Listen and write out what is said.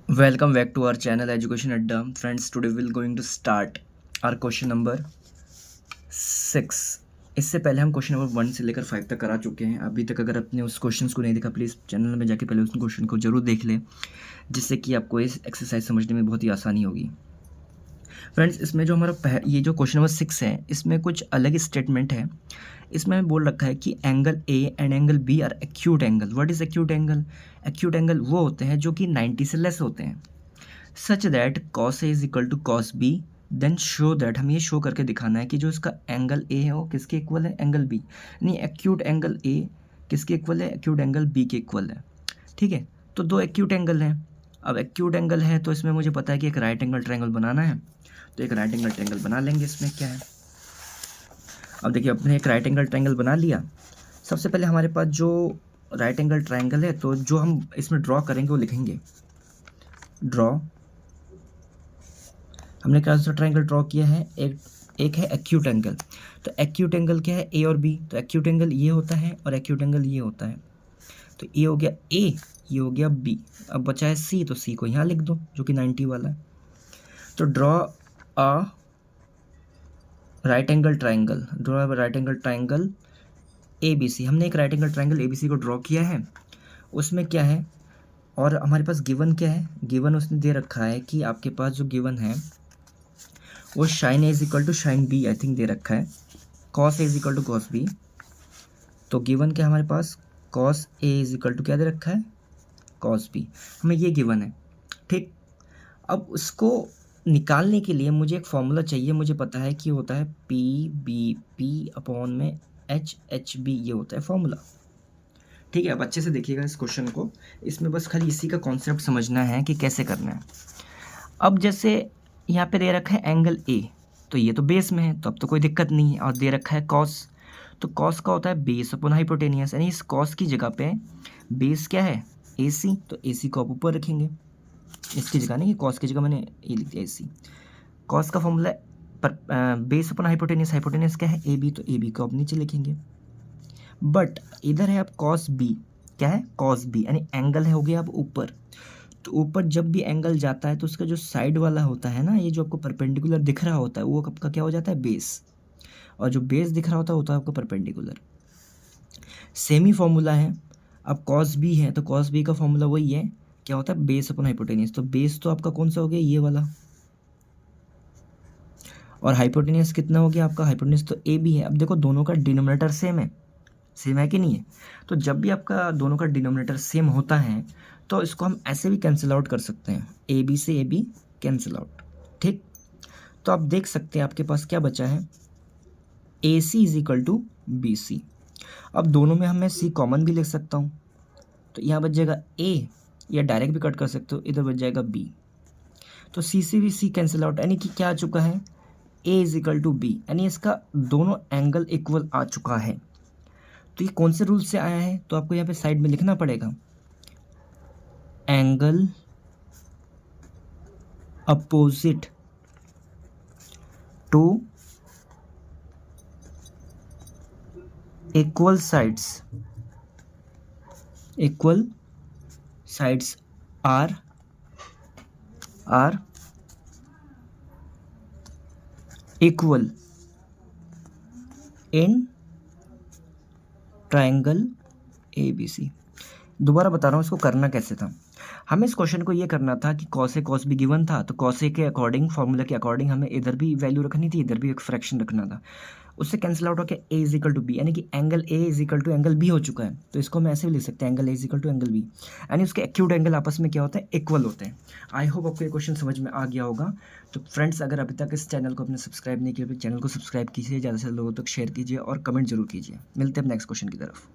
Welcome back to our channel Education Adda. Friends, today we'll going to start our question number 6. इससे पहले हम question number 1 से लेकर 5 तक करा चुके हैं. अभी तक अगर आपने उस क्वेश्चंस को नहीं देखा, प्लीज़ चैनल में जाके पहले उस क्वेश्चन को जरूर देख लें, जिससे कि आपको इस एक्सरसाइज समझने में बहुत ही आसानी होगी. फ्रेंड्स, इसमें जो हमारा ये जो क्वेश्चन नंबर 6 है, इसमें कुछ अलग स्टेटमेंट है. इसमें बोल रखा है कि angle A and angle B are acute angle. What is acute angle? Acute angle वो होते हैं जो कि 90 से लेस होते हैं. Such that cos A is equal to cos B, then show that, हमें ये शो करके दिखाना है कि जो इसका एंगल ए है वो किसके इक्वल है? Angle B. यानी एक्यूट एंगल ए किसके इक्वल है? एक्यूट एंगल बी के इक्वल है. ठीक है, तो दो एक्यूट एंगल हैं. अब एक्यूट एंगल है तो इसमें मुझे पता है कि एक राइट एंगल ट्रायंगल बनाना है, तो एक राइट एंगल ट्रायंगल बना लेंगे. इसमें क्या है, अब देखिए, अपने एक राइट एंगल ट्रायंगल बना लिया. सबसे पहले हमारे पास जो राइट एंगल ट्रायंगल है, तो जो हम इसमें ड्रॉ करेंगे वो लिखेंगे ड्रॉ. हमने क्या सा ट्रायंगल ड्रॉ किया है? एक है एक्यूट एंगल. तो एक्यूट एंगल क्या है? ए और बी. तो एक्यूट एंगल ये होता है और एक्यूट एंगल ये होता है. तो ये हो गया ए, ये हो गया बी. अब बचा है सी, तो सी को यहाँ लिख दो जो कि 90 वाला है. तो draw a right angle triangle, draw right angle triangle A B C. हमने एक right angle triangle A B C को ड्रॉ किया है. उसमें क्या है, और हमारे पास गिवन क्या है? गिवन उसने दे रखा है कि आपके पास जो गिवन है वो sine A is equal to sine B, I think दे रखा है. Cos A is equal to cos B. तो गिवन क्या है हमारे पास? Cos A is equal to क्या दे रखा है? Cos B. हमें ये गिवन है. ठीक, अब उसको निकालने के लिए मुझे एक फॉर्मूला चाहिए. मुझे पता है कि होता है पी बी पी अपॉन में एच एच बी, ये होता है फॉर्मूला. ठीक है, अब अच्छे से देखिएगा इस क्वेश्चन को. इसमें बस खाली इसी का कॉन्सेप्ट समझना है कि कैसे करना है. अब जैसे यहाँ पे दे रखा है एंगल ए, तो ये तो बेस में है, तो अब तो कोई दिक्कत नहीं है. और दे रखा है कॉस, तो कॉस का होता है बेस अपॉन हाइपोटेनियस. यानी इस कॉस की जगह पे बेस क्या है? ए सी. तो ए सी को आप ऊपर रखेंगे, इसकी जगह नहीं, कॉस की जगह मैंने ए लिख दिया ए सी. कॉस का फॉर्मूला पर बेस अपॉन हाइपोटेनियस. हाइपोटेनियस क्या है? A B. तो ए बी को आप नीचे लिखेंगे. बट इधर है आप कॉस बी. क्या है? कॉस बी, यानी एंगल है हो गया अब ऊपर. तो ऊपर जब भी एंगल जाता है तो उसका जो साइड वाला होता है ना, ये जो आपको परपेंडिकुलर दिख रहा होता है, वो आपका क्या हो जाता है? बेस. और जो बेस दिख रहा होता है आपका परपेंडिकुलर. सेम ही फॉर्मूला है. अब कॉस बी है तो कॉस बी का फॉर्मूला वही है, क्या होता है? Base upon hypotenuse. तो बेस तो आपका कौन सा हो गया? ये वाला. और हाइपोटेनियस कितना हो गया आपका? हाइपोटेनियस तो ए बी है. अब देखो, दोनों का डिनोमिनेटर सेम है. सेम है कि नहीं है? तो जब भी आपका दोनों का डिनोमिनेटर सेम होता है तो इसको हम ऐसे भी कैंसिल आउट कर सकते हैं. ए बी से ए बी कैंसिल आउट. ठीक, तो आप देख सकते हैं आपके पास क्या बचा है? A C is equal to B C. अब दोनों में हमें सी कॉमन भी लिख सकता हूँ, तो यहाँ बच जाएगा ए, या डायरेक्ट भी कट कर सकते हो, इधर बच जाएगा बी. तो सी से भी सी कैंसिल आउट, यानी कि क्या आ चुका है? ए इज इक्वल टू बी, यानी इसका दोनों एंगल इक्वल आ चुका है. तो ये कौन से रूल से आया है? तो आपको यहाँ पे साइड में लिखना पड़ेगा angle opposite to equal sides are equal in triangle A B C. दोबारा बता रहा हूँ इसको करना कैसे था. हमें इस क्वेश्चन को ये करना था कि cos A cos be given था, तो कॉस ए के अकॉर्डिंग, फॉर्मूला के अकॉर्डिंग हमें इधर भी वैल्यू रखनी थी, इधर भी एक फ्रैक्शन रखना था. उससे कैंसिल आउट हो गया A is equal to B, यानी कि angle A is equal to angle B हो चुका है. तो इसको हम ऐसे भी लिख सकते हैं angle A is equal to angle B, यानी उसके एक्यूट एंगल आपस में क्या होते हैं? इक्वल होते हैं. आई होप आपको ये क्वेश्चन समझ में आ गया होगा. तो फ्रेंड्स, अगर अभी तक इस चैनल को अपने सब्सक्राइब नहीं किया तो चैनल को सब्सक्राइब कीजिए, ज़्यादा से लोगों तक शेयर कीजिए और कमेंट जरूर कीजिए. मिलते हैं नेक्स्ट क्वेश्चन की तरफ.